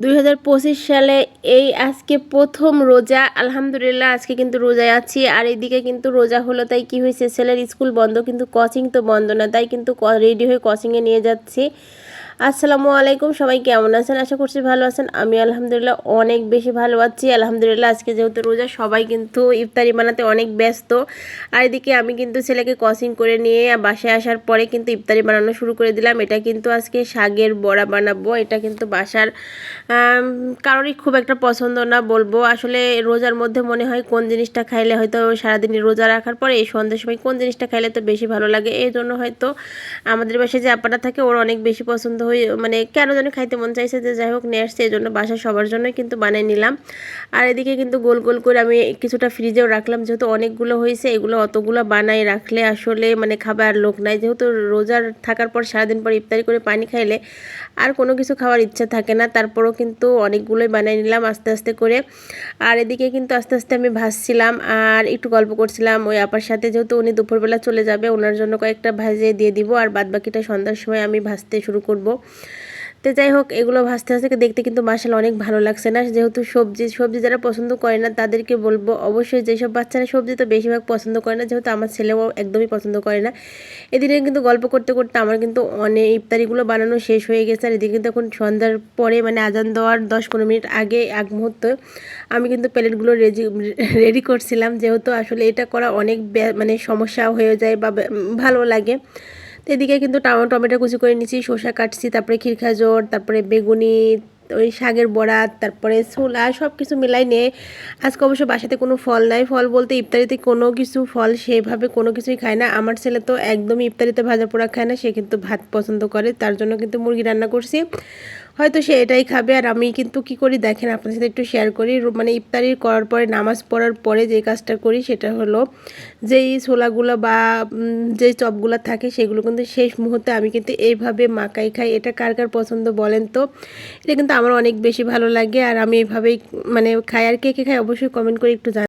2025 সালে এই আজকে প্রথম রোজা। আলহামদুলিল্লাহ আজকে কিন্তু রোজায় আছি। আর এইদিকে কিন্তু রোজা হলো, তাই কি হয়েছে, ছেলের স্কুল বন্ধ কিন্তু কোচিং তো বন্ধ না, তাই কিন্তু রেডি হয়ে কোচিংয়ে নিয়ে যাচ্ছি। আসসালামু আলাইকুম, সবাই কেমন আছেন? আশা করছি ভালো আছেন। আমি আলহামদুলিল্লাহ অনেক বেশি ভালো আছি। আলহামদুলিল্লাহ আজকে যেহেতু রোজা, সবাই কিন্তু ইফতারি বানাতে অনেক ব্যস্ত। আর এদিকে আমি কিন্তু ছেলেকে কোচিং করে নিয়ে বাসায় আসার পরে কিন্তু ইফতারি বানানো শুরু করে দিলাম। এটা কিন্তু আজকে শাকের বড়া বানাবো। এটা কিন্তু বাসার কারোরই খুব একটা পছন্দ না বলবো। আসলে রোজার মধ্যে মনে হয় কোন জিনিসটা খাইলে হয়তো সারাদিন রোজা রাখার পরে এই সন্ধ্যের সময় কোন জিনিসটা খাইলে তো বেশি ভালো লাগে। এই জন্য হয়তো আমাদের বাসায় যে আপাটা থাকে ওর অনেক বেশি পছন্দ হয়, মানে কেন যেন খাইতে মন চাইছে, যে যাই হোক নিয়ে আসছে, এই জন্য বাসার সবার জন্যই কিন্তু বানিয়ে নিলাম। আর এদিকে কিন্তু গোল গোল করে আমি কিছুটা ফ্রিজেও রাখলাম, যেহেতু অনেকগুলো হয়েছে। এগুলো অতগুলো বানাই রাখলে আসলে মানে খাবার লোক নাই, যেহেতু রোজার থাকার পর সারাদিন পর ইফতারি করে পানি খাইলে আর কোনো কিছু খাওয়ার ইচ্ছা থাকে না। তারপরও কিন্তু অনেকগুলোই বানিয়ে নিলাম আস্তে আস্তে করে। আর এদিকে কিন্তু আস্তে আস্তে আমি ভাজছিলাম আর একটু গল্প করছিলাম ওই আপার সাথে, যেহেতু উনি দুপুরবেলা চলে যাবে, ওনার জন্য কয়েকটা ভাজিয়ে দিয়ে দিব, আর বাদবাকিটা সন্ধ্যার সময় আমি ভাজতে শুরু করব। তো যাই হোক, এগুলো ভাজতে ভাজতে দেখতে কিন্তু মাশাআল্লাহ অনেক ভালো লাগছে না? যেহেতু সবজি যারা পছন্দ করে না তাদেরকে বলবো, অবশ্যই যেসব বাচ্চারা সবজি তো বেশিরভাগ পছন্দ করে না, যেহেতু আমার ছেলেও একদমই পছন্দ করে না। এদিকে কিন্তু গল্প করতে করতে আমার কিন্তু অনেক ইফতারিগুলো বানানো শেষ হয়ে গেছে। আর এদিকে কিন্তু এখন সন্ধ্যার পরে, মানে আজান দেওয়ার 10-15 মিনিট আগে, এক মুহূর্তে আমি কিন্তু প্লেটগুলো রেডি করছিলাম, যেহেতু আসলে এটা করা অনেক মানে সমস্যা হয়ে যায় বা ভালো লাগে। তো এদিকে কিন্তু টমেটো কুচি করে নিচ্ছি, শসা কাটছি, তারপরে ক্ষীরখাজর, তারপরে বেগুনি, ওই শাকের বড়া, তারপরে ছোলা, সব কিছু মিলাই নিয়ে আজকে অবশ্য বাসাতে কোনো ফল নাই। ফল বলতে ইফতারিতে কোনো কিছু ফল সেভাবে কোনো কিছুই খায় না। আমার ছেলে তো একদমই ইফতারিতে ভাজা পোড়া খায় না, সে কিন্তু ভাত পছন্দ করে, তার জন্য কিন্তু মুরগি রান্না করছি, হয়তো সে এটাই খাবে। আর আমি কিন্তু কি করি দেখেন, আপনার সাথে একটু শেয়ার করি। মানে ইফতারি করার পরে, নামাজ পড়ার পরে যে কাজটা করি সেটা হলো, যেই ছোলাগুলো বা যেই চপগুলো থাকে সেগুলো কিন্তু শেষ মুহূর্তে আমি কিন্তু এইভাবে মাখাই খাই। এটা কার কার পছন্দ বলেন তো? এটা কিন্তু আমার অনেক বেশি ভালো লাগে, আর আমি এইভাবেই মানে খাই। আর কে কে খাই অবশ্যই কমেন্ট করে একটু জানান।